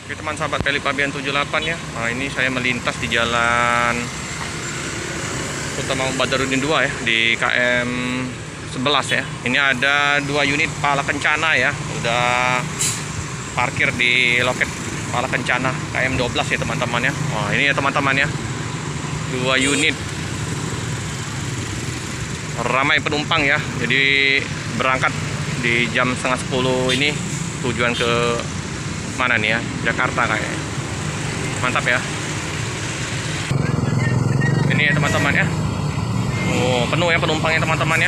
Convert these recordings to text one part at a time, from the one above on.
Oke teman sahabat Kali Pabean 78 ya. Nah, ini saya melintas di jalan utama Badarudin 2 ya, di KM 11 ya. Ini ada 2 unit pala kencana ya, udah parkir di loket pala kencana KM 12 ya teman-teman ya. Wah, ini ya teman-teman ya, 2 unit ramai penumpang ya. Jadi berangkat di jam setengah 10 ini, tujuan ke mana nih ya, Jakarta kayaknya. Mantap ya. Ini ya teman-teman ya. Oh, penuh ya penumpangnya teman-teman ya.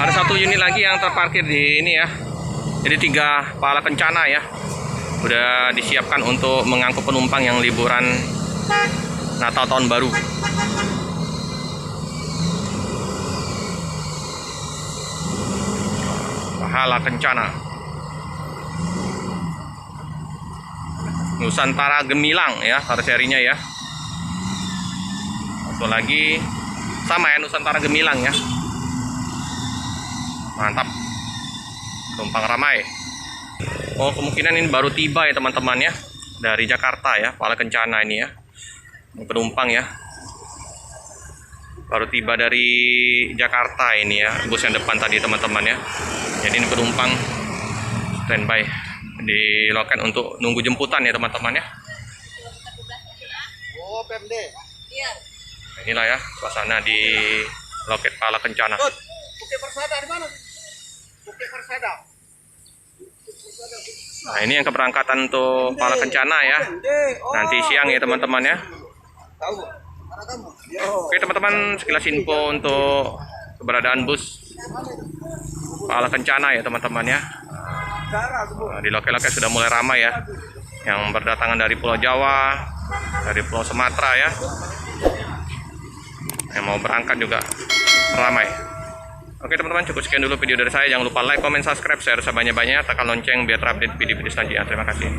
Ada 1 unit lagi yang terparkir di ini ya. Jadi 3 pala kencana ya, udah disiapkan untuk mengangkut penumpang yang liburan Natal tahun baru. Pala kencana Nusantara Gemilang ya, harus serinya ya. Satu lagi sama ya, Nusantara Gemilang ya. Mantap, penumpang ramai. Oh, kemungkinan ini baru tiba ya teman-teman ya, dari Jakarta ya, pala kencana ini ya. Ini penumpang ya, baru tiba dari Jakarta ini ya, bus yang depan tadi teman-teman ya. Jadi ini penumpang standby di loket untuk nunggu jemputan ya teman-teman ya. Oh, PMD. Iya. Inilah ya suasana di loket pala kencana. Bukit Persada di mana? Bukit Persada. Nah, ini yang keberangkatan untuk pala kencana ya. Nanti siang ya teman-teman ya. Tahu. Mana kamu? Oke teman-teman, sekilas info untuk keberadaan bus pala kencana ya teman-teman ya. Nah, di loket-loket sudah mulai ramai ya, yang berdatangan dari Pulau Jawa, dari Pulau Sumatera ya, yang mau berangkat juga ramai. Oke teman-teman, cukup sekian dulu video dari saya. Jangan lupa like, comment, subscribe, share sebanyak-banyaknya, tekan lonceng biar terupdate video-video selanjutnya. Terima kasih.